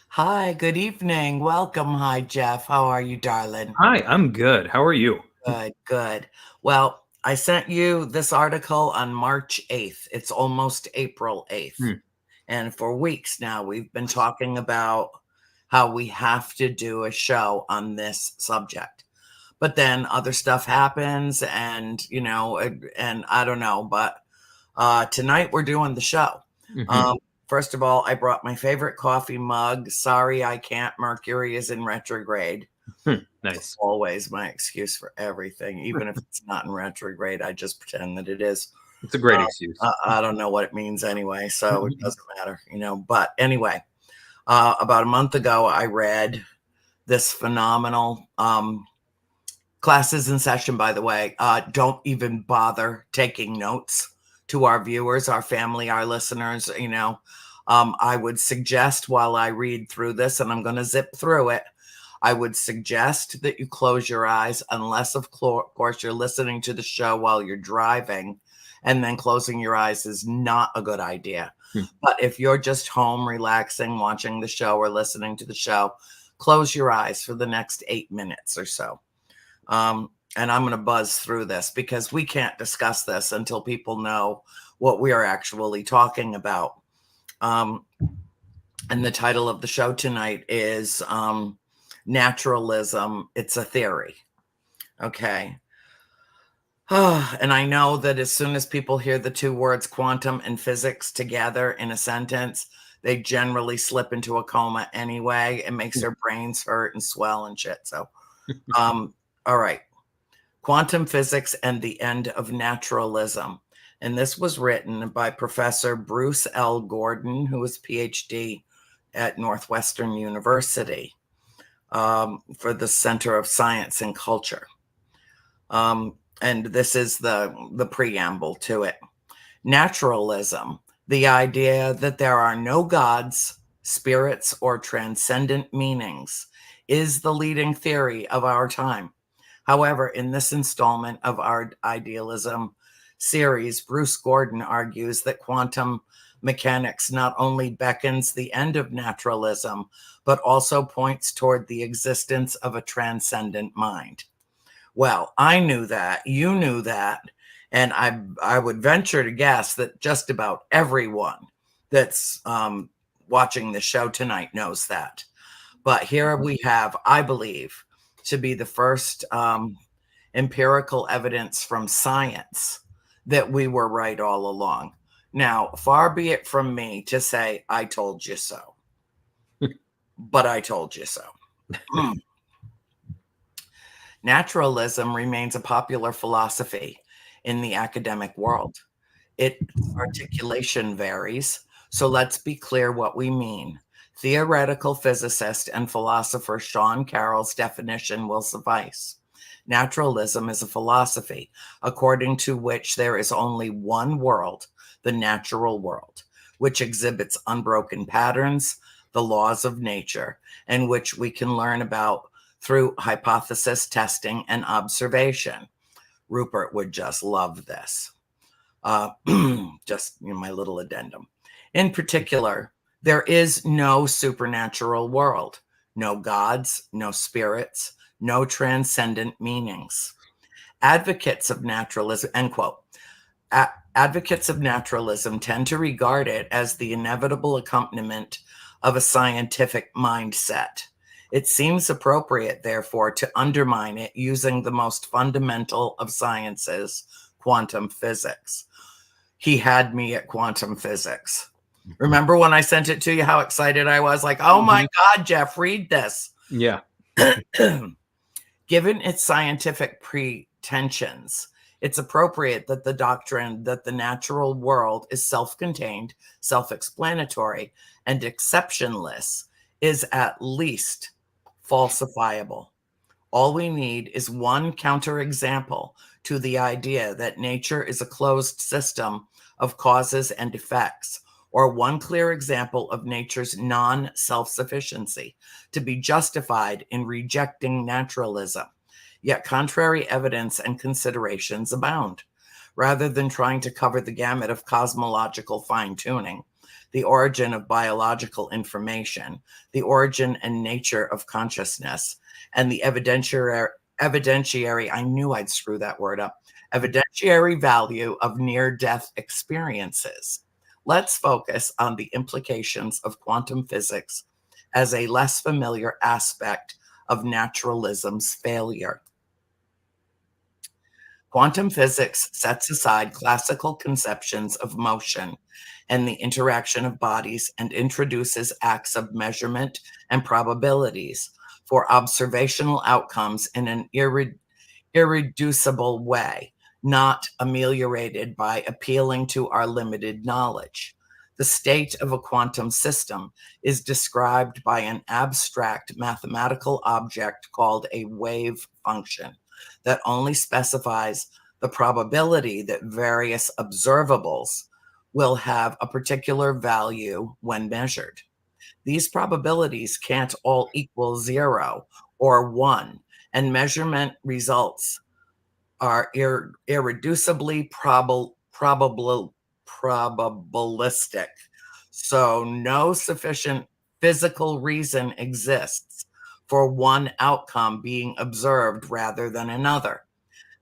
Hi, good evening. Welcome. Hi, Jeff. How are you, darling? Hi, I'm good. How are you? Good, good. Well, I sent you this article on March 8th. It's almost April 8th. Hmm. And for weeks now, we've been talking about how we have to do a show on this subject. But then other stuff happens, and I don't know. But tonight we're doing the show. Hmm. Um, First of all, I brought my favorite coffee mug. Sorry, I can't. Mercury is in retrograde. Nice. Always my excuse for everything. Even if it's not in retrograde, I just pretend that it is. It's a great Uh, excuse. I don't know what it means anyway, so it doesn't matter. But anyway, about a month ago, I read this phenomenal classes in session, by the way. Don't even bother taking notes to our viewers, our family, our listeners. I would suggest while I read through this, and I'm going to zip through it, I would suggest that you close your eyes, unless, of course, you're listening to the show while you're driving, and then closing your eyes is not a good idea. Hmm. But if you're just home relaxing, watching the show or listening to the show, close your eyes for the next 8 minutes or so. And I'm going to buzz through this because we can't discuss this until people know what we are actually talking about. Um, and the title of the show tonight is Naturalism. It's a Theory. Okay. And I know that as soon as people hear the two words quantum and physics together in a sentence, they generally slip into a coma anyway. It makes their brains hurt and swell and shit. So, all right. Quantum Physics and the End of Naturalism. And this was written by Professor Bruce L. Gordon, who is PhD at Northwestern University, for the Center of Science and Culture. And this is the preamble to it. Naturalism, the idea that there are no gods, spirits, or transcendent meanings, is the leading theory of our time. However, in this installment of our idealism series, Bruce Gordon argues that quantum mechanics not only beckons the end of naturalism, but also points toward the existence of a transcendent mind. Well, I knew that, you knew that, and I would venture to guess that just about everyone that's watching the show tonight knows that. But here we have, I believe, to be the first empirical evidence from science that we were right all along. Now, far be it from me to say, I told you so, but I told you so. Naturalism remains a popular philosophy in the academic world. Its articulation varies, so let's be clear what we mean. Theoretical physicist and philosopher Sean Carroll's definition will suffice. Naturalism is a philosophy according to which there is only one world, the natural world, which exhibits unbroken patterns, the laws of nature, and which we can learn about through hypothesis testing and observation. Rupert would just love this. Uh, my little addendum. In particular, there is no supernatural world, no gods, no spirits, no transcendent meanings. Advocates of naturalism, end quote. Advocates of naturalism tend to regard it as the inevitable accompaniment of a scientific mindset. It seems appropriate, therefore, to undermine it using the most fundamental of sciences, quantum physics. He had me at quantum physics. Remember when I sent it to you, how excited I was? Like, oh my Mhm. God, Jeff, read this. Yeah. Given its scientific pretensions, it's appropriate that the doctrine that the natural world is self contained, self explanatory, and exceptionless is at least falsifiable. All we need is one counterexample to the idea that nature is a closed system of causes and effects, or one clear example of nature's non self sufficiency to be justified in rejecting naturalism. Yet contrary evidence and considerations abound. Rather than trying to cover the gamut of cosmological fine tuning, the origin of biological information, the origin and nature of consciousness, and the evidentiary, I knew I'd screw that word up, evidentiary value of near-death experiences. Let's focus on the implications of quantum physics as a less familiar aspect of naturalism's failure. Quantum physics sets aside classical conceptions of motion and the interaction of bodies and introduces acts of measurement and probabilities for observational outcomes in an irreducible way, not ameliorated by appealing to our limited knowledge. The state of a quantum system is described by an abstract mathematical object called a wave function that only specifies the probability that various observables will have a particular value when measured. These probabilities can't all equal 0 or 1, and measurement results are irreducibly probabilistic. So no sufficient physical reason exists for one outcome being observed rather than another.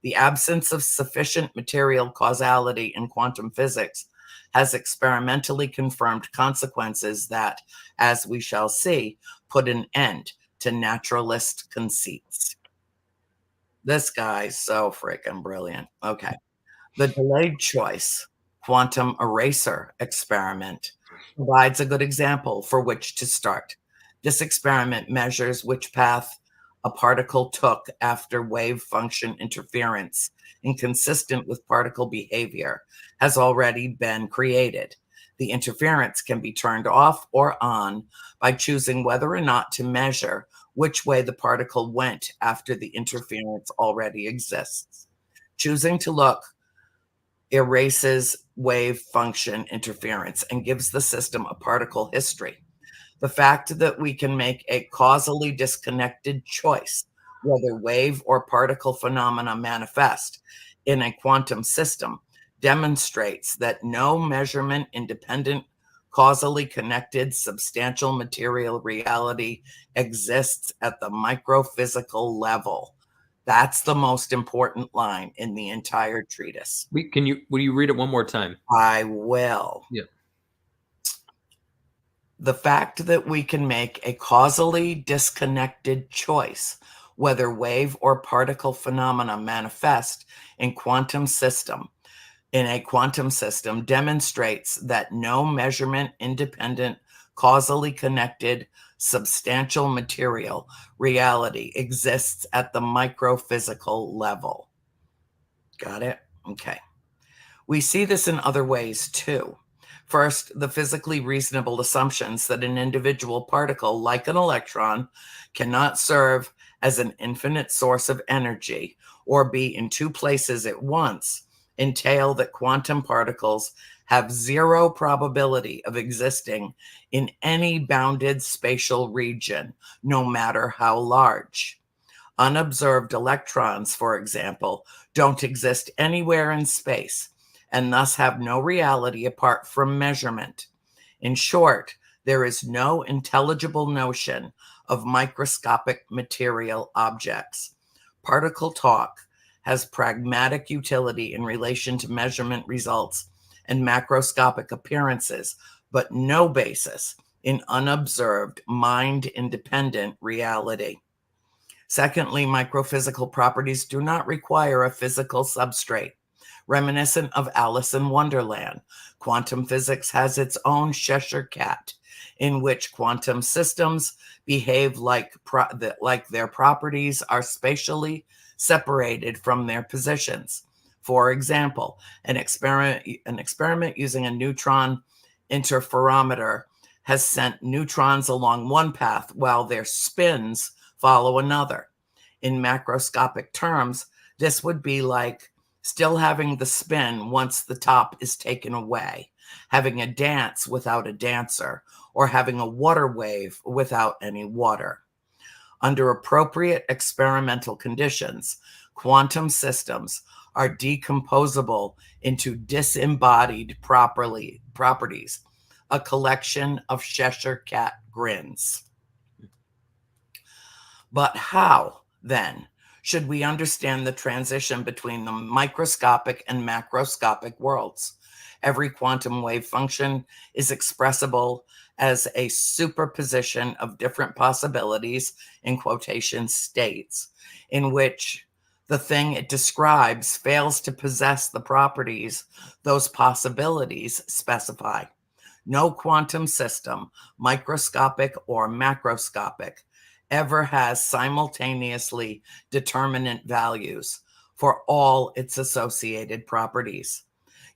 The absence of sufficient material causality in quantum physics has experimentally confirmed consequences that, as we shall see, put an end to naturalist conceits. This guy's so freaking brilliant. Okay. The delayed choice quantum eraser experiment provides a good example for which to start. This experiment measures which path a particle took after wave function interference, inconsistent with particle behavior, has already been created. The interference can be turned off or on by choosing whether or not to measure which way the particle went after the interference already exists. Choosing to look erases wave function interference and gives the system a particle history. The fact that we can make a causally disconnected choice whether wave or particle phenomena manifest in a quantum system demonstrates that no measurement independent, causally connected substantial material reality exists at the microphysical level. That's the most important line in the entire treatise. Will you read it one more time? I will. Yeah. The fact that we can make a causally disconnected choice whether wave or particle phenomena manifest in a quantum system demonstrates that no measurement independent, causally connected substantial material reality exists at the microphysical level. Got it? Okay. We see this in other ways too. First, the physically reasonable assumptions that an individual particle, like an electron, cannot serve as an infinite source of energy or be in two places at once entail that quantum particles have zero probability of existing in any bounded spatial region, no matter how large. Unobserved electrons, for example, don't exist anywhere in space and thus have no reality apart from measurement. In short, there is no intelligible notion of microscopic material objects. Particle talk has pragmatic utility in relation to measurement results and macroscopic appearances, but no basis in unobserved, mind-independent reality. Secondly, microphysical properties do not require a physical substrate. Reminiscent of Alice in Wonderland, quantum physics has its own Cheshire cat, in which quantum systems behave like their properties are spatially separated from their positions. For example, an experiment using a neutron interferometer has sent neutrons along one path while their spins follow another. In macroscopic terms, this would be like still having the spin once the top is taken away, having a dance without a dancer, or having a water wave without any water. Under appropriate experimental conditions, quantum systems are decomposable into disembodied properties, a collection of Cheshire cat grins. But how, then, should we understand the transition between the microscopic and macroscopic worlds? Every quantum wave function is expressible as a superposition of different possibilities, in quotation states, in which the thing it describes fails to possess the properties those possibilities specify. No quantum system, microscopic or macroscopic, ever has simultaneously determinate values for all its associated properties.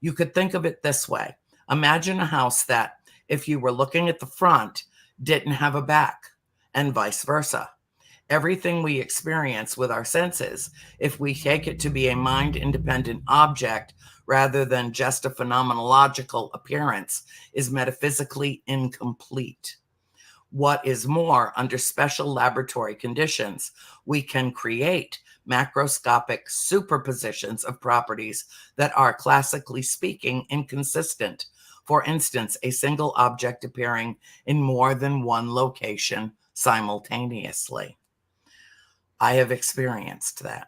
You could think of it this way. Imagine a house that, if you were looking at the front, didn't have a back, and vice versa. Everything we experience with our senses, if we take it to be a mind-independent object rather than just a phenomenological appearance, is metaphysically incomplete. What is more, under special laboratory conditions, we can create macroscopic superpositions of properties that are, classically speaking, inconsistent. For instance, a single object appearing in more than one location simultaneously. I have experienced that.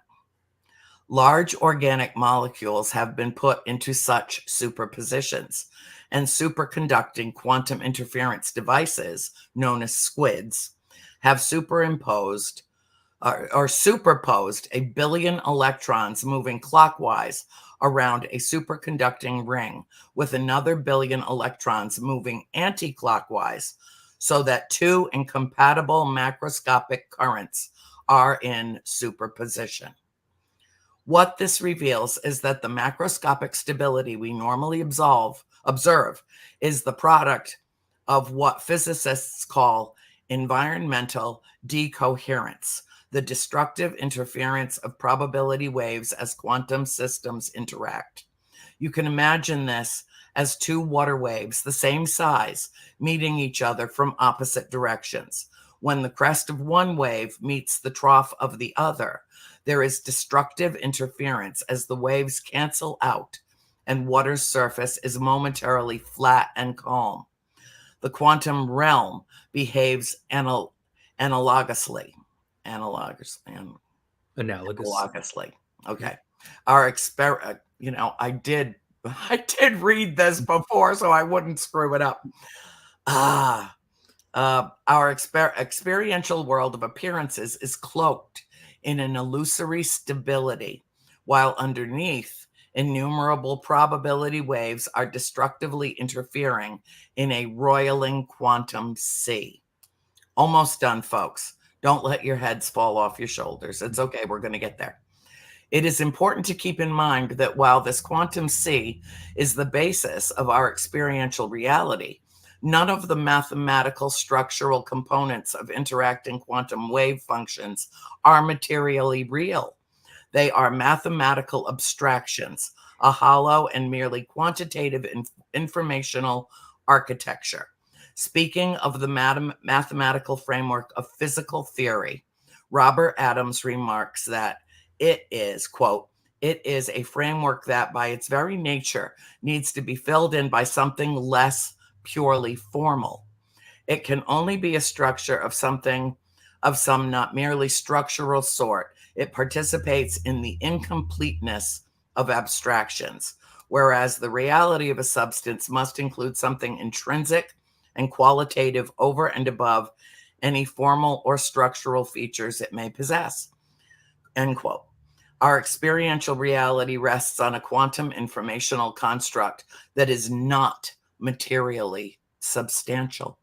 Large organic molecules have been put into such superpositions, and superconducting quantum interference devices, known as squids, have superposed a billion electrons moving clockwise around a superconducting ring with another billion electrons moving anti-clockwise, so that two incompatible macroscopic currents are in superposition. What this reveals is that the macroscopic stability we normally observe is the product of what physicists call environmental decoherence, the destructive interference of probability waves as quantum systems interact. You can imagine this as two water waves, the same size, meeting each other from opposite directions. When the crest of one wave meets the trough of the other, there is destructive interference as the waves cancel out and water's surface is momentarily flat and calm. The quantum realm behaves analogously. Analogously. Okay. I did read this before, so I wouldn't screw it up. Our experiential world of appearances is cloaked in an illusory stability, while underneath, innumerable probability waves are destructively interfering in a roiling quantum sea. Almost done, folks. Don't let your heads fall off your shoulders. It's okay. We're going to get there. It is important to keep in mind that while this quantum sea is the basis of our experiential reality, none of the mathematical structural components of interacting quantum wave functions are materially real. They are mathematical abstractions, a hollow and merely quantitative informational architecture. Speaking of the mathematical framework of physical theory, Robert Adams remarks that it is, quote, it is a framework that by its very nature needs to be filled in by something less purely formal. It can only be a structure of some not merely structural sort. It participates in the incompleteness of abstractions, whereas the reality of a substance must include something intrinsic and qualitative over and above any formal or structural features it may possess, end quote. Our experiential reality rests on a quantum informational construct that is not materially substantial.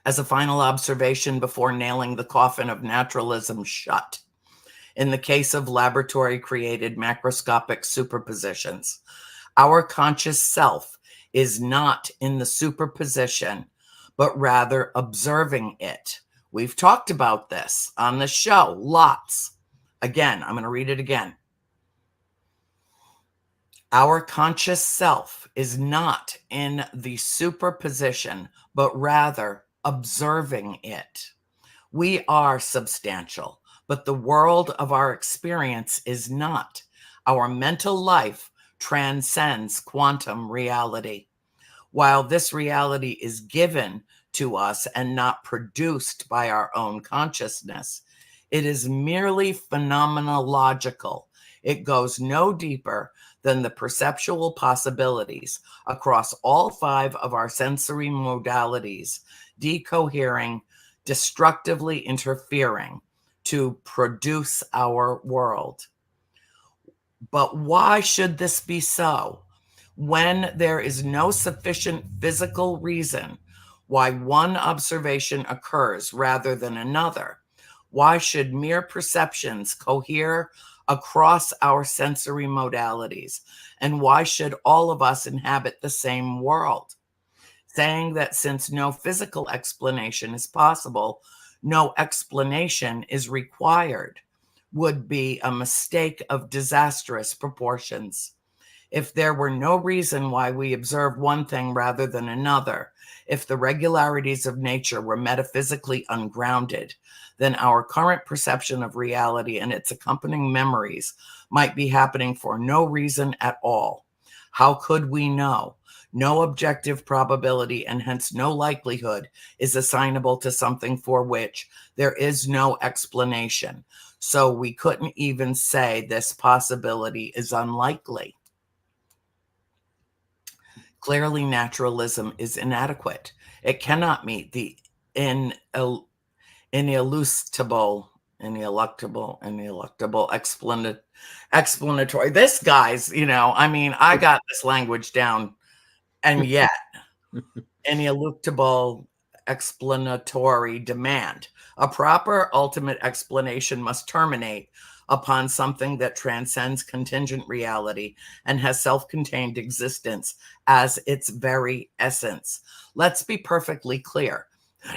As a final observation before nailing the coffin of naturalism shut, in the case of laboratory-created macroscopic superpositions, our conscious self is not in the superposition, but rather observing it. We've talked about this on the show, lots. Again, I'm going to read it again. Our conscious self is not in the superposition, but rather observing it. We are substantial, but the world of our experience is not. Our mental life transcends quantum reality. While this reality is given to us and not produced by our own consciousness, it is merely phenomenological. It goes no deeper than the perceptual possibilities across all 5 of our sensory modalities, decohering, destructively interfering to produce our world. But why should this be so? When there is no sufficient physical reason why one observation occurs rather than another, why should mere perceptions cohere across our sensory modalities? And why should all of us inhabit the same world? Saying that since no physical explanation is possible, no explanation is required would be a mistake of disastrous proportions. If there were no reason why we observe one thing rather than another, if the regularities of nature were metaphysically ungrounded, then our current perception of reality and its accompanying memories might be happening for no reason at all. How could we know? No objective probability and hence no likelihood is assignable to something for which there is no explanation. So we couldn't even say this possibility is unlikely. Clearly, naturalism is inadequate. It cannot meet the ineluctable explanatory. This guy's, I mean, I got this language down, and yet ineluctable explanatory demand. A proper ultimate explanation must terminate upon something that transcends contingent reality and has self-contained existence as its very essence. Let's be perfectly clear.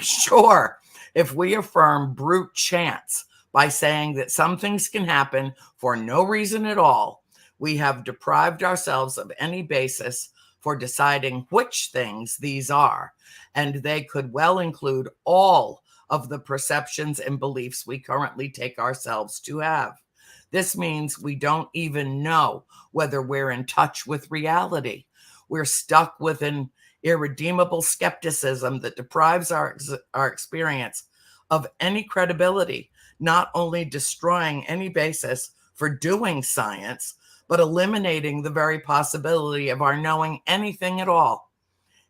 Sure, if we affirm brute chance by saying that some things can happen for no reason at all, we have deprived ourselves of any basis for deciding which things these are, and they could well include all of the perceptions and beliefs we currently take ourselves to have. This means we don't even know whether we're in touch with reality. We're stuck with an irredeemable skepticism that deprives our experience of any credibility, not only destroying any basis for doing science, but eliminating the very possibility of our knowing anything at all.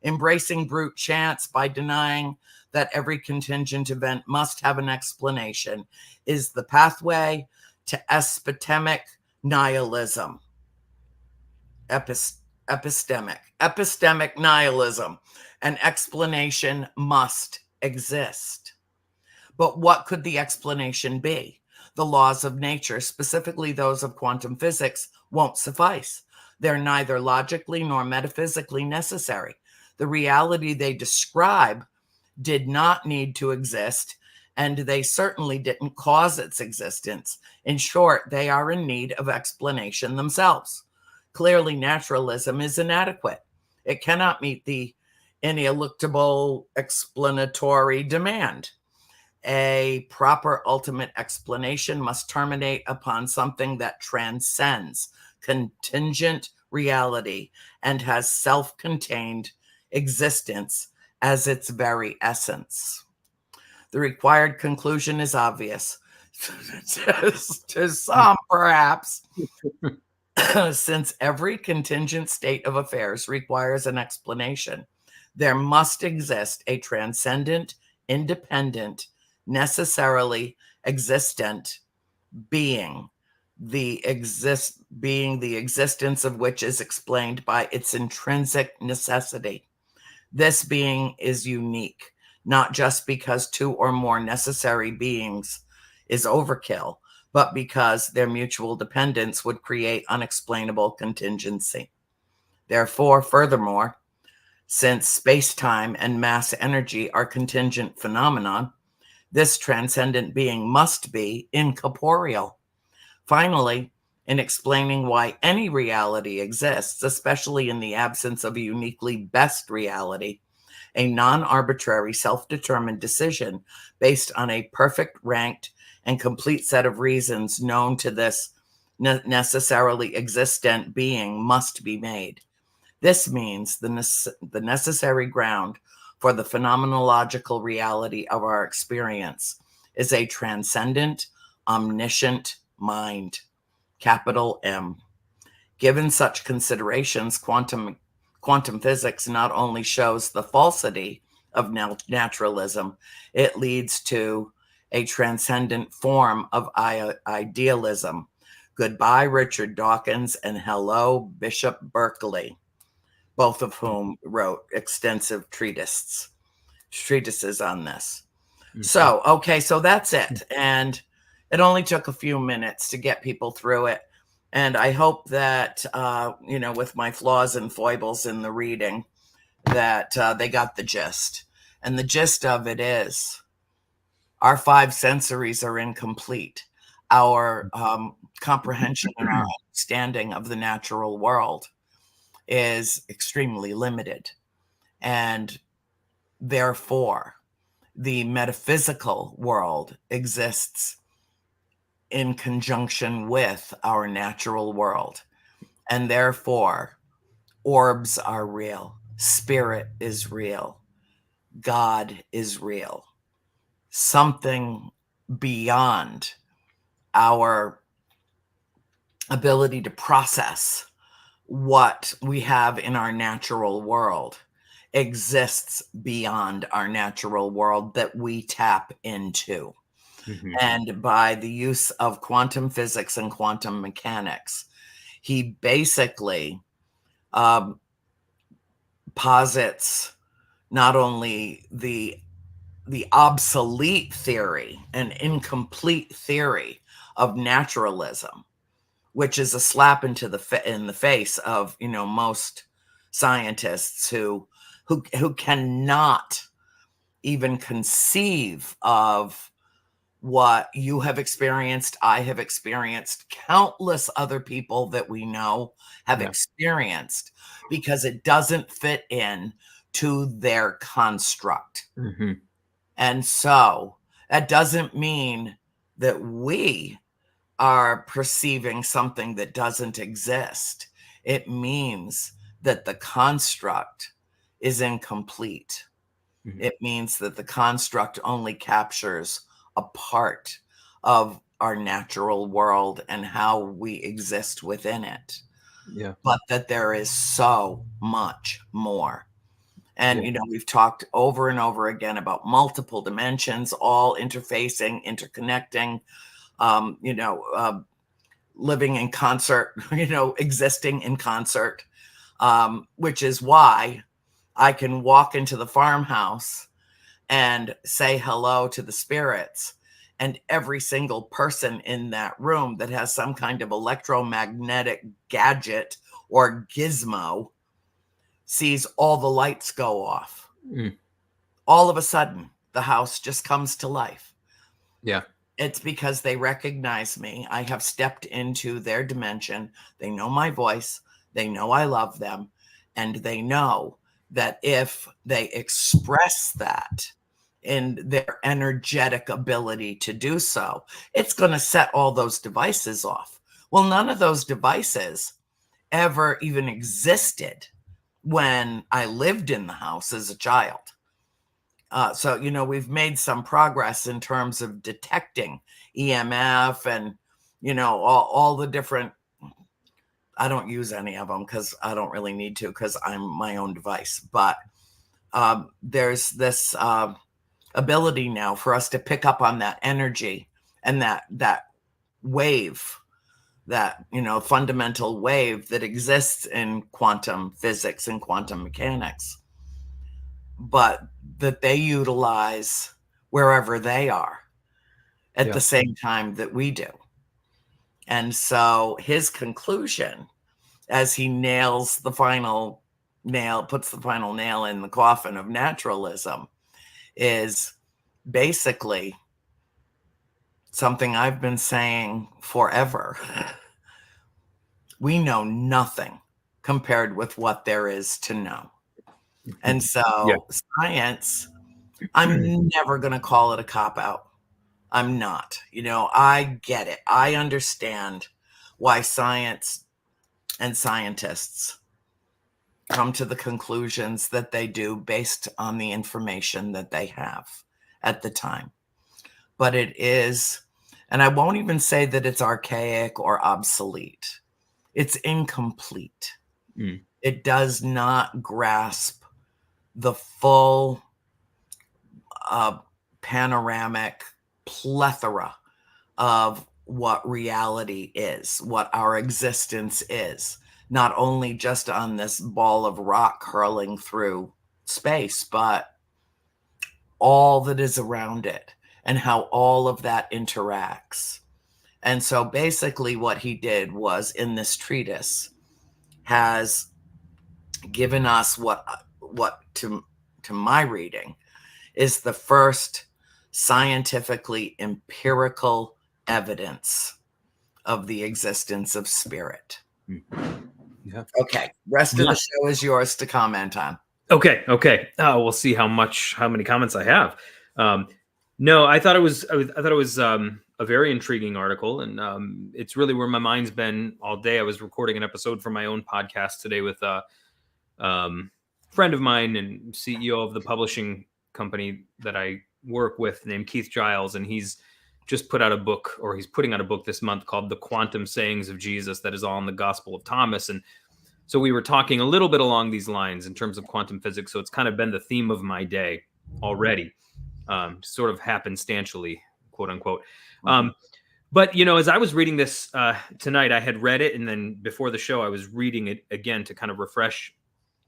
Embracing brute chance by denying that every contingent event must have an explanation is the pathway to epistemic nihilism. Epistemic nihilism. An explanation must exist. But what could the explanation be? The laws of nature, specifically those of quantum physics, won't suffice. They're neither logically nor metaphysically necessary. The reality they describe did not need to exist, and they certainly didn't cause its existence. In short, they are in need of explanation themselves. Clearly, naturalism is inadequate. It cannot meet the ineluctable explanatory demand. A proper ultimate explanation must terminate upon something that transcends contingent reality and has self-contained existence as its very essence. The required conclusion is obvious. To some, perhaps, since every contingent state of affairs requires an explanation, there must exist a transcendent, independent, necessarily existent being, the existence of which is explained by its intrinsic necessity. This being is unique, not just because 2 or more necessary beings is overkill, but because their mutual dependence would create unexplainable contingency. Therefore, furthermore, since space-time and mass energy are contingent phenomenon, this transcendent being must be incorporeal. Finally, in explaining why any reality exists, especially in the absence of a uniquely best reality, a non-arbitrary, self-determined decision based on a perfect, ranked, and complete set of reasons known to this necessarily existent being must be made. This means the necessary ground for the phenomenological reality of our experience is a transcendent, omniscient mind, capital M. Given such considerations, quantum physics not only shows the falsity of naturalism, it leads to a transcendent form of idealism. Goodbye, Richard Dawkins, and hello, Bishop Berkeley, both of whom wrote extensive treatises on this. So, okay, so that's it. And it only took a few minutes to get people through it. And I hope that, with my flaws and foibles in the reading, that they got the gist. And the gist of it is our five sensories are incomplete. Our comprehension and our understanding of the natural world is extremely limited. And therefore, the metaphysical world exists in conjunction with our natural world. And therefore, orbs are real, spirit is real, God is real. Something beyond our ability to process what we have in our natural world exists beyond our natural world that we tap into. Mm-hmm. And by the use of quantum physics and quantum mechanics, he basically posits not only the obsolete theory and incomplete theory of naturalism, which is a slap in the face of most scientists who cannot even conceive of what you have experienced, I have experienced, countless other people that we know have experienced, because it doesn't fit in to their construct. Mm-hmm. And so that doesn't mean that we are perceiving something that doesn't exist. It means that the construct is incomplete. Mm-hmm. It means that the construct only captures a part of our natural world and how we exist within it. Yeah. But that there is so much more. And, Yeah. we've talked over and over again about multiple dimensions, all interfacing, interconnecting, living in concert, existing in concert, which is why I can walk into the farmhouse and say hello to the spirits. And every single person in that room that has some kind of electromagnetic gadget or gizmo sees all the lights go off. Mm. All of a sudden, the house just comes to life. Yeah. It's because they recognize me. I have stepped into their dimension. They know my voice. They know I love them. And they know that if they express that in their energetic ability to do so, it's going to set all those devices off. Well, none of those devices ever even existed when I lived in the house as a child. So, we've made some progress in terms of detecting EMF and, all the different, I don't use any of them because I don't really need to, because I'm my own device. But there's this ability now for us to pick up on that energy and that wave, that, fundamental wave that exists in quantum physics and quantum mechanics, but that they utilize wherever they are at the same time that we do. And so his conclusion, as he puts the final nail in the coffin of naturalism, is basically something I've been saying forever. We know nothing compared with what there is to know. And so science, I'm never going to call it a cop-out. I'm not. I get it. I understand why science and scientists come to the conclusions that they do based on the information that they have at the time. But it is, and I won't even say that it's archaic or obsolete. It's incomplete. It does not grasp the full panoramic plethora of what reality is, what our existence is, not only just on this ball of rock hurling through space, but all that is around it and how all of that interacts. And so basically what he did was, in this treatise, has given us what to my reading is the first scientifically empirical evidence of the existence of spirit. Yeah. Okay. Rest of the show is yours to comment on. Okay. We'll see how many comments I have. No, I thought it was a very intriguing article, and it's really where my mind's been all day. I was recording an episode for my own podcast today with a friend of mine and CEO of the publishing company that I work with, named Keith Giles, and he's just put out a book, or he's putting out a book this month called The Quantum Sayings of Jesus, that is all in the Gospel of Thomas. And so we were talking a little bit along these lines in terms of quantum physics. So it's kind of been the theme of my day already, sort of happenstantially, quote unquote. But, as I was reading this tonight, I had read it. And then before the show, I was reading it again to kind of refresh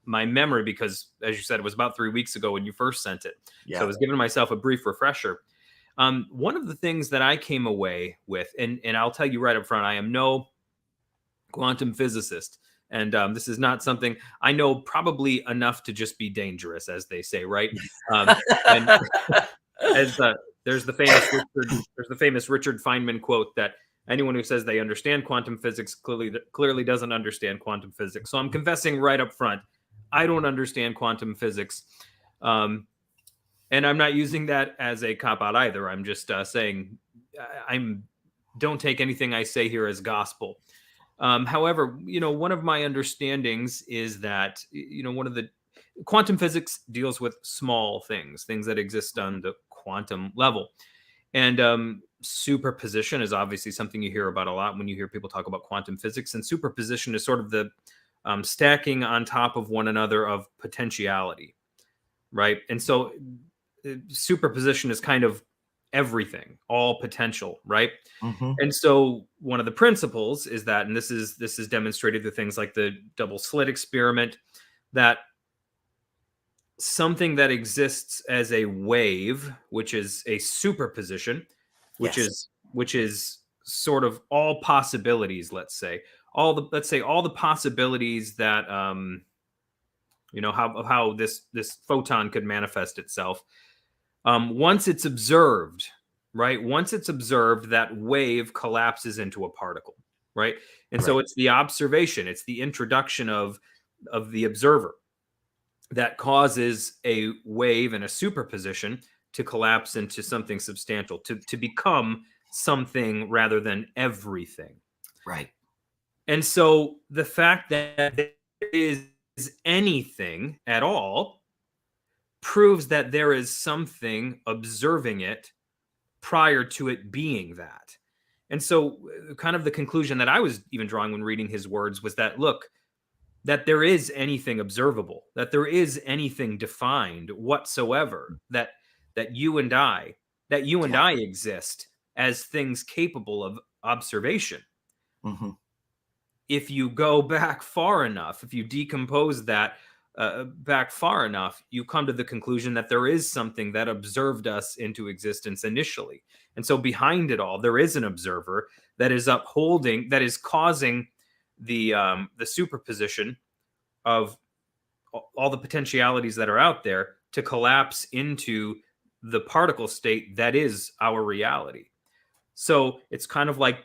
my memory, because, as you said, it was about 3 weeks ago when you first sent it. Yeah. So I was giving myself a brief refresher. One of the things that I came away with, and I'll tell you right up front, I am no quantum physicist. And this is not something I know probably enough to just be dangerous, as they say, right? And as there's the famous Richard Feynman quote that anyone who says they understand quantum physics clearly doesn't understand quantum physics. So I'm confessing right up front, I don't understand quantum physics. And I'm not using that as a cop-out either. I'm just saying don't take anything I say here as gospel. However, one of my understandings is that, one of the quantum physics deals with small things that exist on the quantum level. And superposition is obviously something you hear about a lot when you hear people talk about quantum physics. And superposition is sort of the stacking on top of one another of potentiality, right? And so superposition is kind of everything, all potential, right? Mm-hmm. And so one of the principles is that, and this is demonstrated through things like the double slit experiment, that something that exists as a wave, which is a superposition, which is sort of all possibilities, let's say all the possibilities that how this photon could manifest itself. Once it's observed, right? Once it's observed, that wave collapses into a particle, right? And so it's the observation, it's the introduction of the observer that causes a wave and a superposition to collapse into something substantial, to become something rather than everything. Right. And so the fact that there is anything at all proves that there is something observing it prior to it being that. And so kind of the conclusion that I was even drawing when reading his words was that, look, that there is anything observable, that there is anything defined whatsoever, that you and I exist as things capable of observation. Mm-hmm. If you go back far enough, if you decompose that back far enough, you come to the conclusion that there is something that observed us into existence initially. And so behind it all, there is an observer that is upholding, that is causing the superposition of all the potentialities that are out there to collapse into the particle state that is our reality. So it's kind of like,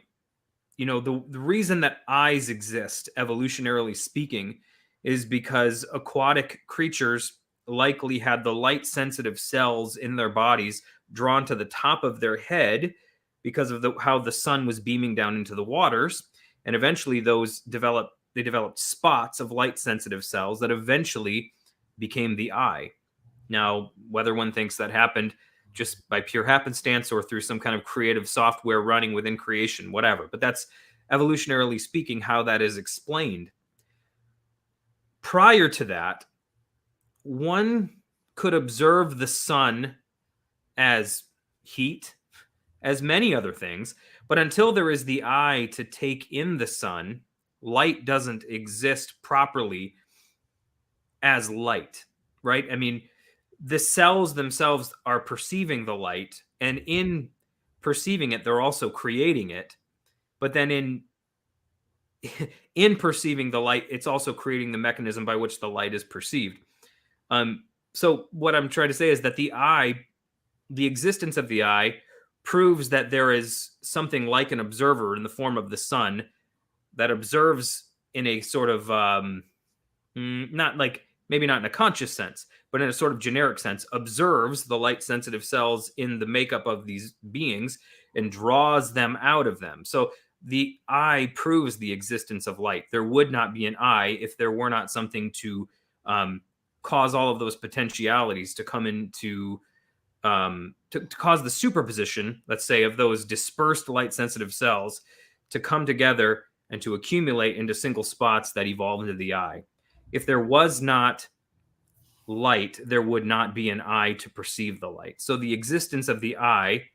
the reason that eyes exist, evolutionarily speaking, is because aquatic creatures likely had the light-sensitive cells in their bodies drawn to the top of their head because of how the sun was beaming down into the waters. And eventually those develop developed spots of light sensitive cells that eventually became the eye. Now, whether one thinks that happened just by pure happenstance or through some kind of creative software running within creation, whatever, but that's evolutionarily speaking how that is explained. Prior to that, one could observe the sun as heat, as many other things, but until there is the eye to take in the sun, light doesn't exist properly as light, right? I mean, the cells themselves are perceiving the light, and in perceiving it, they're also creating it. But then in perceiving the light, it's also creating the mechanism by which the light is perceived. So what I'm trying to say is that the eye, the existence of the eye, proves that there is something like an observer in the form of the sun that observes in a sort of not like, maybe not in a conscious sense, but in a sort of generic sense, observes the light sensitive cells in the makeup of these beings and draws them out of them. So the eye proves the existence of light. There would not be an eye if there were not something to cause all of those potentialities to come into to cause the superposition, let's say, of those dispersed light sensitive cells to come together and to accumulate into single spots that evolve into the eye. If there was not light, there would not be an eye to perceive the light. So the existence of the eye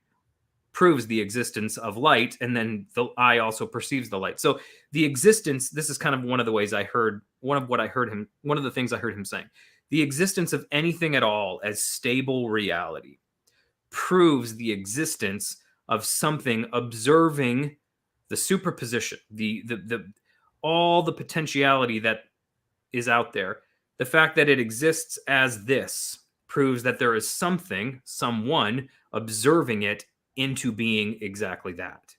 proves the existence of light, and then the eye also perceives the light. So the existence, this is kind of one of the things I heard him saying. The existence of anything at all as stable reality proves the existence of something observing the superposition, the all the potentiality that is out there. The fact that it exists as this proves that there is something, someone observing it into being exactly that.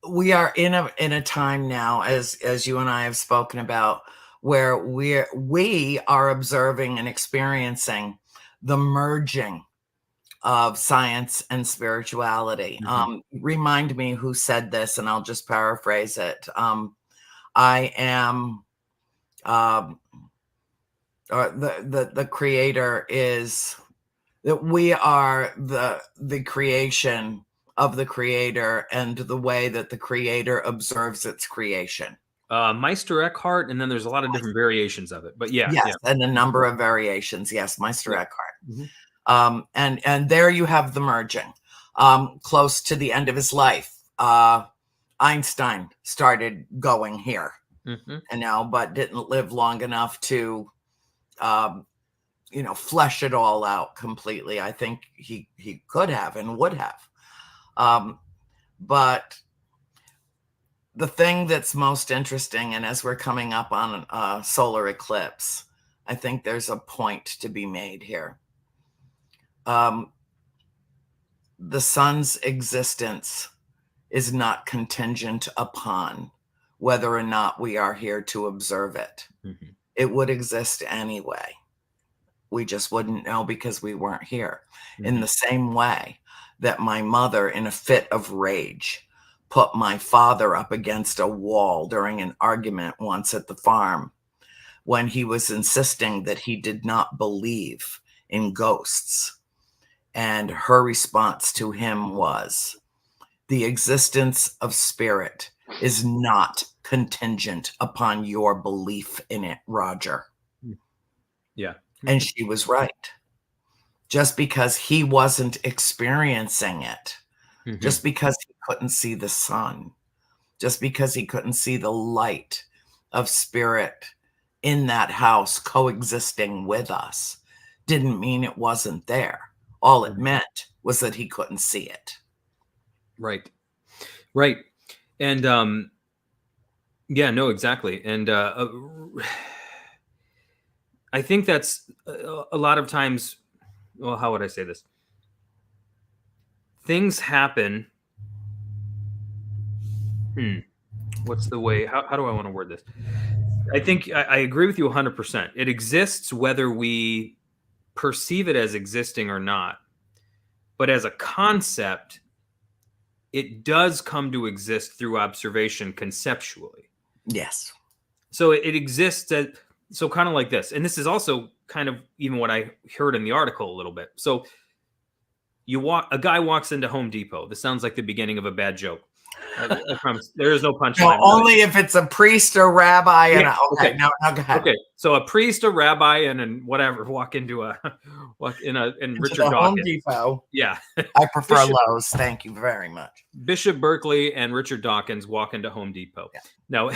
We are in a time now, as you and I have spoken about, where we are observing and experiencing the merging of science and spirituality. Remind me who said this, and I'll just paraphrase it. I am, or the creator is that we are the creation of the creator, and the way that the creator observes its creation. Meister Eckhart, and then there's a lot of different variations of it, but yes, and a number of variations. Yes, Meister Eckhart. And there you have the merging. Close to the end of his life, Einstein started going here, but didn't live long enough to, flesh it all out completely. I think he could have and would have. But the thing that's most interesting, and as we're coming up on a solar eclipse, I think there's a point to be made here. The sun's existence is not contingent upon whether or not we are here to observe it. It would exist anyway. We just wouldn't know because we weren't here. In the same way that my mother, in a fit of rage, put my father up against a wall during an argument once at the farm when he was insisting that he did not believe in ghosts. And her response to him was, the existence of spirit is not contingent upon your belief in it, Roger. Yeah. And she was right. Just because he wasn't experiencing it, just because he couldn't see the sun, just because he couldn't see the light of spirit in that house coexisting with us, didn't mean it wasn't there. All it meant was that he couldn't see it. Right. And no, exactly. And I think that's a lot of times, well, how would I say this? Things happen. What's the way? How do I want to word this? I think I agree with you 100%. It exists whether we perceive it as existing or not. But as a concept, it does come to exist through observation conceptually. Yes. So it exists so kind of like this. And this is also kind of even what I heard in the article a little bit. So a guy walks into Home Depot. This sounds like the beginning of a bad joke. I promise. There is no punchline. No, only if it's a priest or rabbi. And Yeah, okay, no, go ahead. Okay, so a priest, a rabbi, and whatever walk in Richard the Home Dawkins. Depot. Yeah, I prefer Lowe's. Thank you very much. Bishop Berkeley and Richard Dawkins walk into Home Depot. Yeah. No,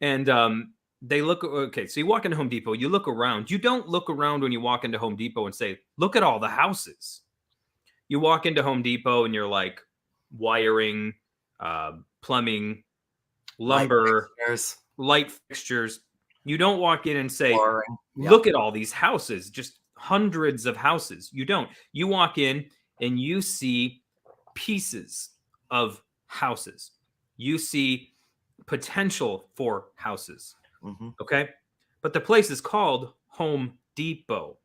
and they look. Okay, so you walk into Home Depot. You look around. You don't look around when you walk into Home Depot and say, "Look at all the houses." You walk into Home Depot and you're like, wiring, plumbing, lumber, light fixtures. You don't walk in and say, look at all these houses, just hundreds of houses. You don't. You walk in and you see pieces of houses. You see potential for houses. Mm-hmm. Okay. But the place is called Home Depot.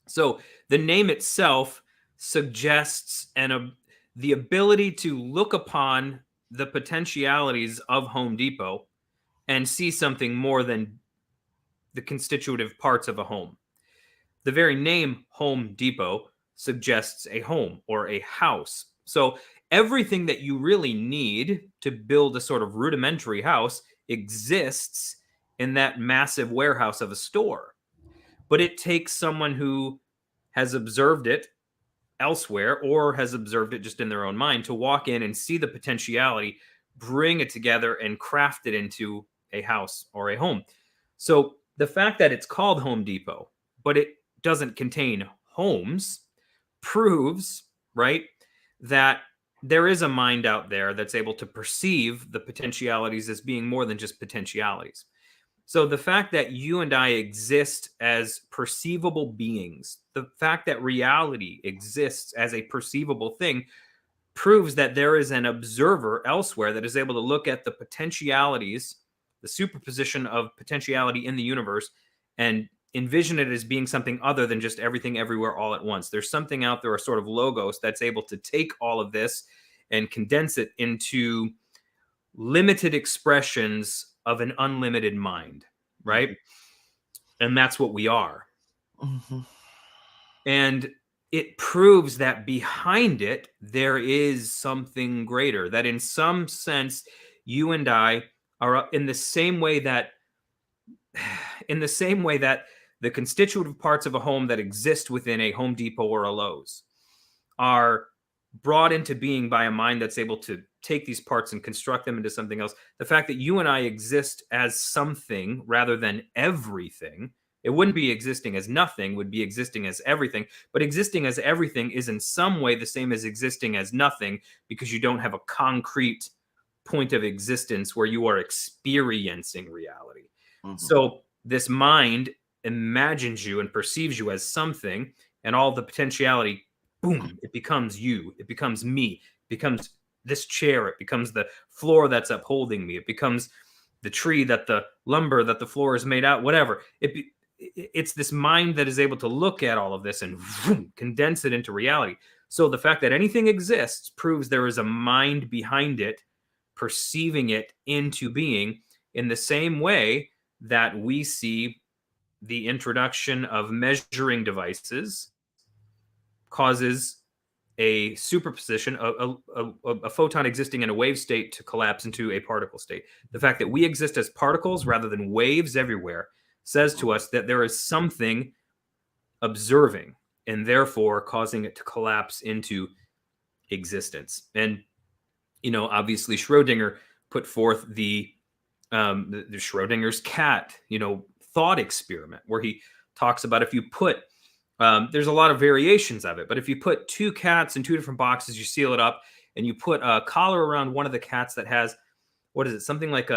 So the name itself suggests the ability to look upon the potentialities of Home Depot and see something more than the constitutive parts of a home. The very name Home Depot suggests a home or a house. So everything that you really need to build a sort of rudimentary house exists in that massive warehouse of a store. But it takes someone who has observed it elsewhere or has observed it just in their own mind to walk in and see the potentiality, bring it together, and craft it into a house or a home. So the fact that it's called Home Depot, but it doesn't contain homes, proves, right, that there is a mind out there that's able to perceive the potentialities as being more than just potentialities. So the fact that you and I exist as perceivable beings, the fact that reality exists as a perceivable thing, proves that there is an observer elsewhere that is able to look at the potentialities, the superposition of potentiality in the universe, and envision it as being something other than just everything everywhere all at once. There's something out there, a sort of logos, that's able to take all of this and condense it into limited expressions of an unlimited mind, right? And that's what we are. Mm-hmm. And it proves that behind it, there is something greater, that in some sense, you and I are in the same way that the constitutive parts of a home that exist within a Home Depot or a Lowe's are brought into being by a mind that's able to take these parts and construct them into something else. The fact that you and I exist as something rather than everything, it wouldn't be existing as nothing, would be existing as everything. But existing as everything is in some way the same as existing as nothing, because you don't have a concrete point of existence where you are experiencing reality. Mm-hmm. So this mind imagines you and perceives you as something, and all the potentiality, boom, it becomes you, it becomes me, it becomes this chair, it becomes the floor that's upholding me, it becomes the tree, that the lumber that the floor is made out, whatever. It's this mind that is able to look at all of this and vroom, condense it into reality. So the fact that anything exists proves there is a mind behind it, perceiving it into being, in the same way that we see the introduction of measuring devices causes a superposition, a photon existing in a wave state to collapse into a particle state. The fact that we exist as particles rather than waves everywhere says to us that there is something observing and therefore causing it to collapse into existence. And, you know, obviously Schrodinger put forth the Schrodinger's cat, you know, thought experiment, where he talks about if you put, there's a lot of variations of it, but if you put two cats in two different boxes, you seal it up, and you put a collar around one of the cats that has, what is it? Something like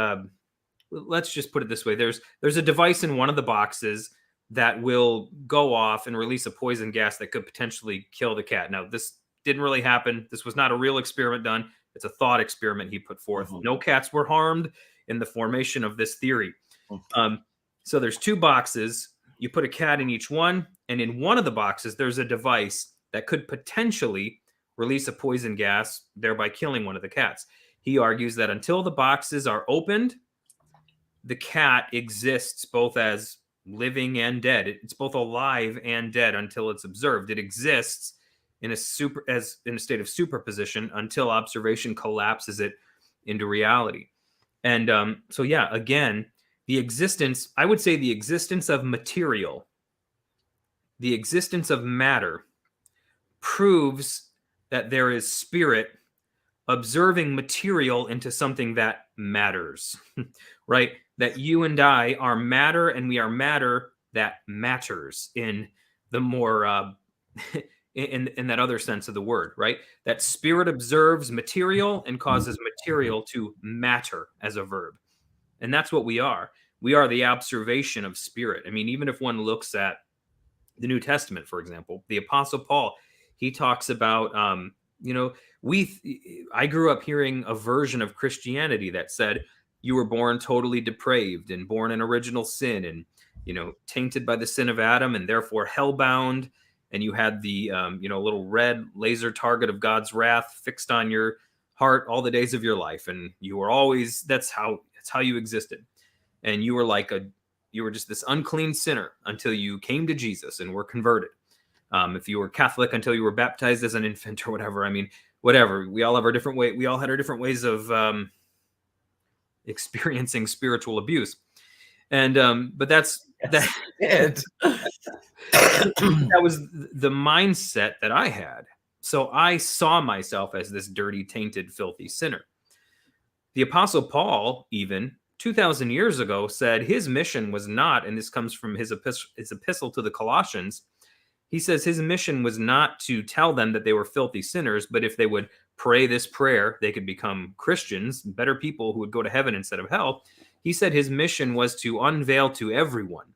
let's just put it this way. There's a device in one of the boxes that will go off and release a poison gas that could potentially kill the cat. Now, this didn't really happen. This was not a real experiment done. It's a thought experiment he put forth. Mm-hmm. No cats were harmed in the formation of this theory. Mm-hmm. So there's two boxes. You put a cat in each one, and in one of the boxes, there's a device that could potentially release a poison gas, thereby killing one of the cats. He argues that until the boxes are opened, the cat exists both as living and dead. It's both alive and dead until it's observed. It exists in a state of superposition until observation collapses it into reality. And so yeah, again, I would say the existence of material, the existence of matter, proves that there is spirit observing material into something that matters, right? That you and I are matter, and we are matter that matters in the more in that other sense of the word, right? That spirit observes material and causes material to matter as a verb. And that's what we are. We are the observation of spirit. I mean, even if one looks at the New Testament, for example, the Apostle Paul, he talks about, I grew up hearing a version of Christianity that said you were born totally depraved and born in original sin and, tainted by the sin of Adam and therefore hellbound. And you had the, little red laser target of God's wrath fixed on your heart all the days of your life. And you were always, that's how you existed. And you were just this unclean sinner until you came to Jesus and were converted. If you were Catholic until you were baptized as an infant or whatever. I mean, whatever. We all have our different way. We all had our different ways of experiencing spiritual abuse. And but that's It. that was the mindset that I had. So I saw myself as this dirty, tainted, filthy sinner. The Apostle Paul, even 2,000 years ago, said his mission was not, and this comes from his epistle to the Colossians, he says his mission was not to tell them that they were filthy sinners, but if they would pray this prayer, they could become Christians, better people who would go to heaven instead of hell. He said his mission was to unveil to everyone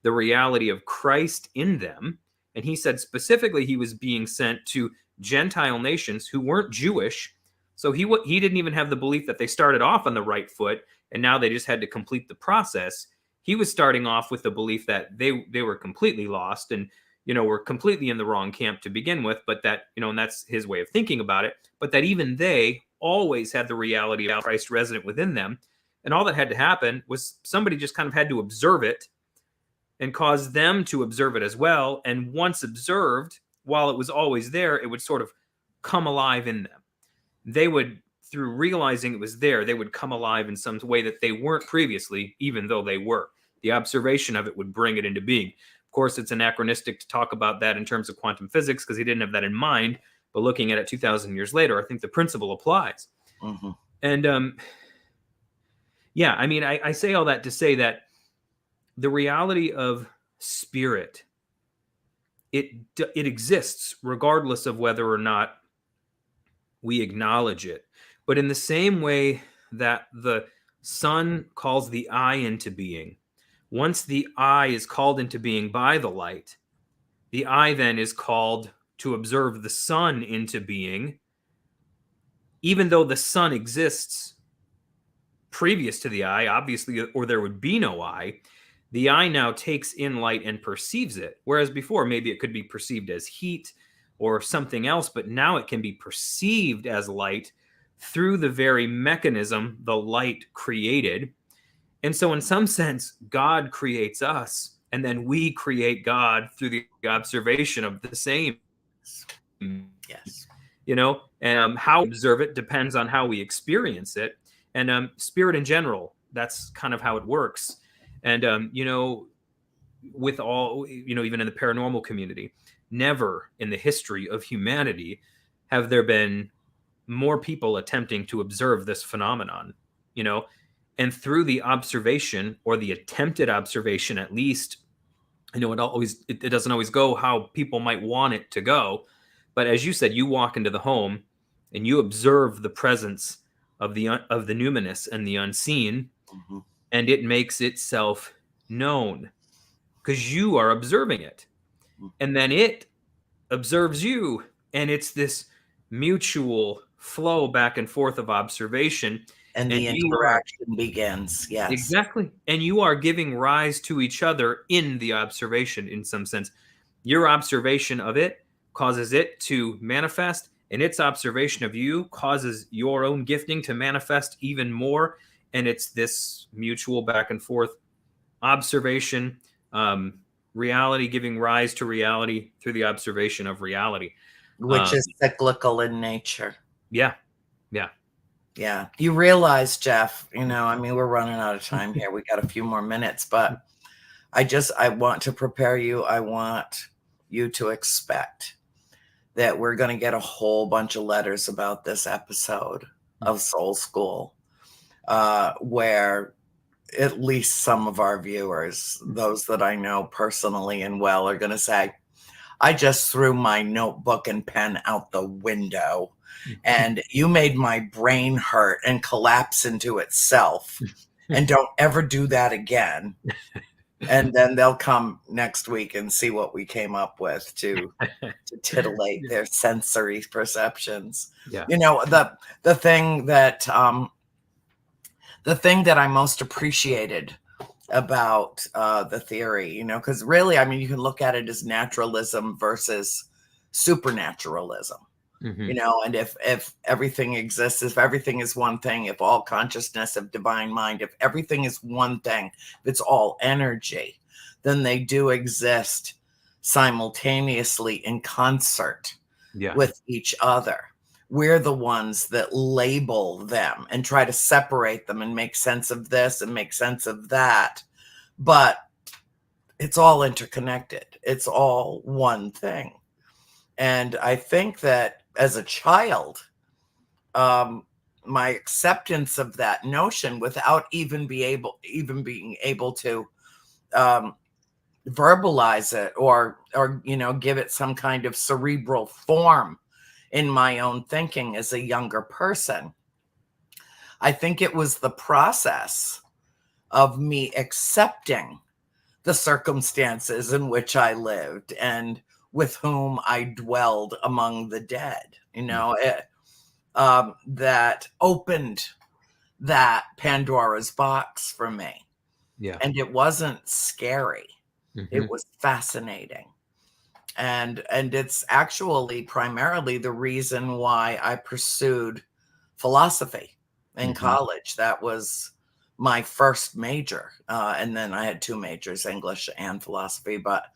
the reality of Christ in them. And he said specifically he was being sent to Gentile nations who weren't Jewish. So he didn't even have the belief that they started off on the right foot and now they just had to complete the process. He was starting off with the belief that they were completely lost and, were completely in the wrong camp to begin with, but that, and that's his way of thinking about it, but that even they always had the reality of Christ resident within them. And all that had to happen was somebody just kind of had to observe it and cause them to observe it as well. And once observed, while it was always there, it would sort of come alive in them. They would, through realizing it was there, they would come alive in some way that they weren't previously, even though they were. The observation of it would bring it into being. Of course, it's anachronistic to talk about that in terms of quantum physics because he didn't have that in mind. But looking at it 2,000 years later, I think the principle applies. Mm-hmm. And I mean, I say all that to say that the reality of spirit, it exists regardless of whether or not we acknowledge it. But in the same way that the sun calls the eye into being, once the eye is called into being by the light, the eye then is called to observe the sun into being, even though the sun exists previous to the eye, obviously, or there would be no eye. The eye now takes in light and perceives it, whereas before maybe it could be perceived as heat or something else, but now it can be perceived as light through the very mechanism the light created. And so in some sense, God creates us, and then we create God through the observation of the same. Yes. And how we observe it depends on how we experience it. And spirit in general, that's kind of how it works. And, with all, even in the paranormal community, never in the history of humanity have there been more people attempting to observe this phenomenon, and through the observation or the attempted observation, at least, it doesn't always go how people might want it to go. But as you said, you walk into the home and you observe the presence of the numinous and the unseen, mm-hmm. and it makes itself known because you are observing it, and then it observes you, and it's this mutual flow back and forth of observation, and the interaction begins. Yes, exactly. And you are giving rise to each other in the observation. In some sense, your observation of it causes it to manifest, and its observation of you causes your own gifting to manifest even more. and it's this mutual back and forth observation, reality giving rise to reality through the observation of reality, which is cyclical in nature. Yeah. Yeah. You realize, Jeff, I mean, we're running out of time here. We got a few more minutes, but I want to prepare you. I want you to expect that we're going to get a whole bunch of letters about this episode of Soul School, where at least some of our viewers, those that I know personally and well, are going to say, I just threw my notebook and pen out the window, and you made my brain hurt and collapse into itself, and don't ever do that again. And then they'll come next week and see what we came up with to titillate their sensory perceptions. Yeah. The thing that I most appreciated about the theory, because really, I mean, you can look at it as naturalism versus supernaturalism. And if everything exists, if everything is one thing, if all consciousness of divine mind, if everything is one thing, if it's all energy, then they do exist simultaneously in concert with each other. We're the ones that label them and try to separate them and make sense of this and make sense of that. But it's all interconnected. It's all one thing. And I think that as a child, my acceptance of that notion, without even being able to verbalize it or give it some kind of cerebral form in my own thinking as a younger person, I think it was the process of me accepting the circumstances in which I lived and with whom I dwelled among the dead, that opened that Pandora's box for me. Yeah. And it wasn't scary. It was fascinating. And it's actually primarily the reason why I pursued philosophy in college. That was my first major. And then I had two majors, English and philosophy. But,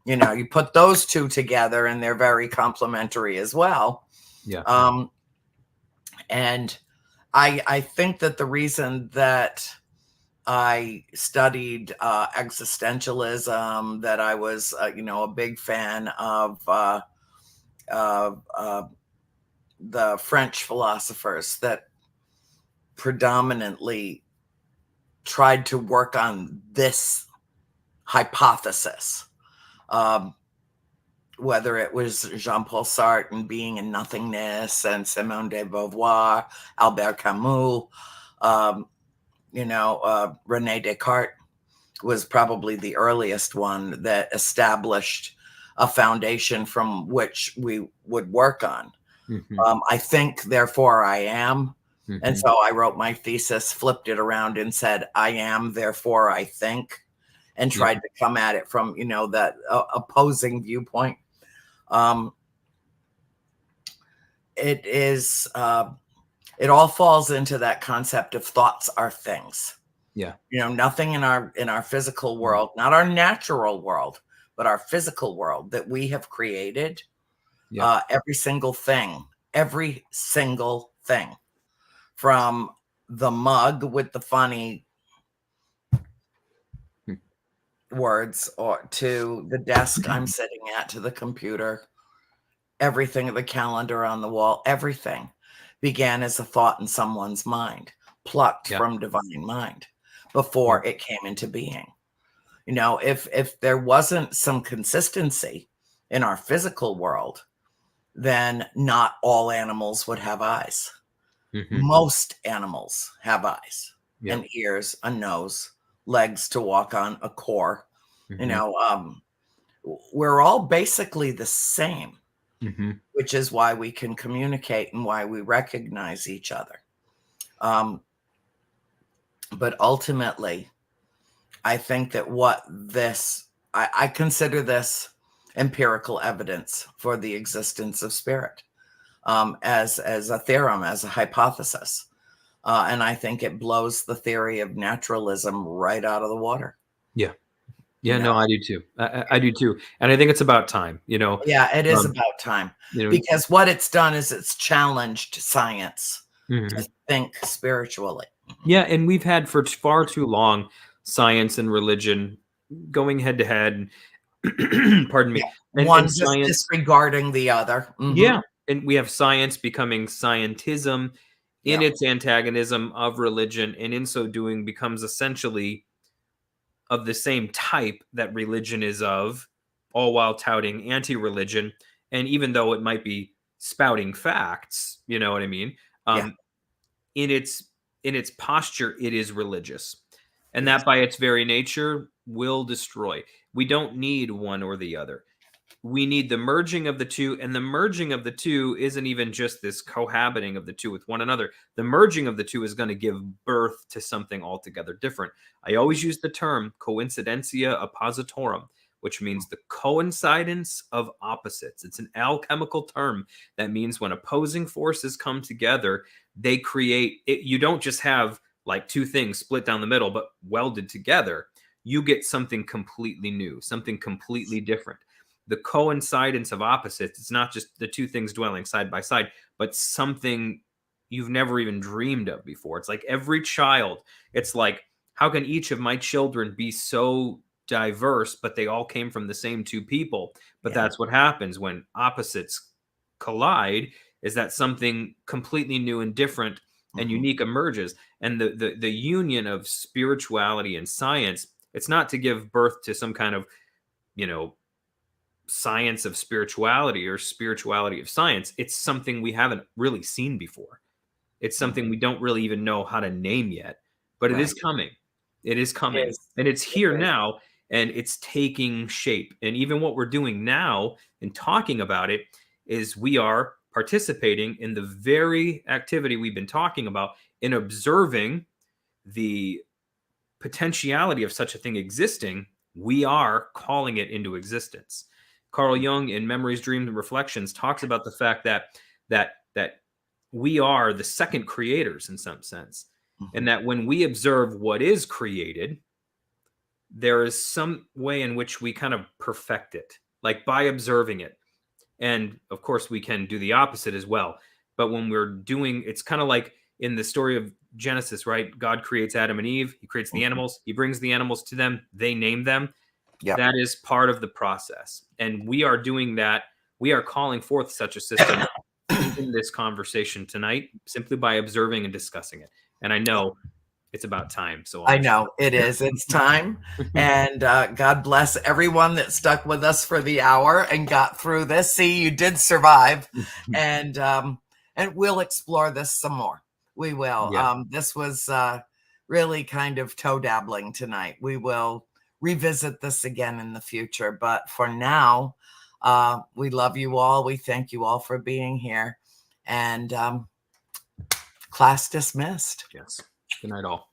you put those two together and they're very complementary as well. Yeah. And I think that the reason that I studied existentialism, that I was, a big fan of the French philosophers that predominantly tried to work on this hypothesis, whether it was Jean-Paul Sartre and Being and Nothingness, and Simone de Beauvoir, Albert Camus, Rene Descartes was probably the earliest one that established a foundation from which we would work on. I think, therefore I am. And so I wrote my thesis, flipped it around and said, I am, therefore I think, and tried to come at it from, that opposing viewpoint. It is, it all falls into that concept of thoughts are things. Yeah. Nothing in our physical world, not our natural world, but our physical world that we have created. Every single thing, from the mug with the funny words, or to the desk I'm sitting at, to the computer, everything, the calendar on the wall, everything began as a thought in someone's mind, plucked from divine mind before it came into being. If there wasn't some consistency in our physical world, then not all animals would have eyes. Most animals have eyes and ears, a nose, legs to walk on, a core. We're all basically the same, which is why we can communicate and why we recognize each other. But ultimately, I think that I consider this empirical evidence for the existence of spirit, as a theorem, as a hypothesis. And I think it blows the theory of naturalism right out of the water. Yeah. You Yeah, no, know? I do too. I do too. And I think it's about time, Yeah, it is um, about time, you know, because what it's done is it's challenged science to mhm. think spiritually. Yeah, and we've had for far too long science and religion going head to head. Pardon Yeah. me. And One just science, disregarding the other. yeah, and we have science becoming scientism in Yeah. its antagonism of religion, and in so doing becomes essentially of the same type that religion is of, all while touting anti-religion. And even though it might be spouting facts, you know what I mean? Yeah. Um, in its posture, it is religious, and Yes. that by its very nature will destroy. We don't need one or the other. We need the merging of the two, and the merging of the two isn't even just this cohabiting of the two with one another. The merging of the two is going to give birth to something altogether different. I always use the term coincidentia oppositorum, which means the coincidence of opposites. It's an alchemical term that means when opposing forces come together, they create it. You don't just have like two things split down the middle but welded together. You get something completely new, something completely different. The coincidence of opposites, it's not just the two things dwelling side by side, but something you've never even dreamed of before. It's like every child, it's like, how can each of my children be so diverse, but they all came from the same two people? But Yeah. that's what happens when opposites collide, is that something completely new and different and unique emerges. And the union of spirituality and science, it's not to give birth to some kind of, you know, science of spirituality or spirituality of science. It's something we haven't really seen before. It's something we don't really even know how to name yet, but it is Right. coming. It is It coming, is. and it's It here is. now, and it's taking shape. And even what we're doing now and talking about it is we are participating in the very activity we've been talking about in observing the potentiality of such a thing existing. We are calling it into existence. Carl Jung in Memories, Dreams, and Reflections talks about the fact that we are the second creators in some sense, and that when we observe what is created, there is some way in which we kind of perfect it, like by observing it. And of course, we can do the opposite as well. But when we're doing, it's kind of like in the story of Genesis, right? God creates Adam and Eve. He creates the animals. He brings the animals to them. They name them. Yeah. That is part of the process. And we are doing that. We are calling forth such a system in this conversation tonight simply by observing and discussing it. And I know it's about time. So I I'll know it is. It's time. And God bless everyone that stuck with us for the hour and got through this. See, you did survive. And we'll explore this some more. We will. Yeah. This was really kind of toe dabbling tonight. We will revisit this again in the future. But for now, we love you all. We thank you all for being here. And class dismissed. Yes. Good night, all.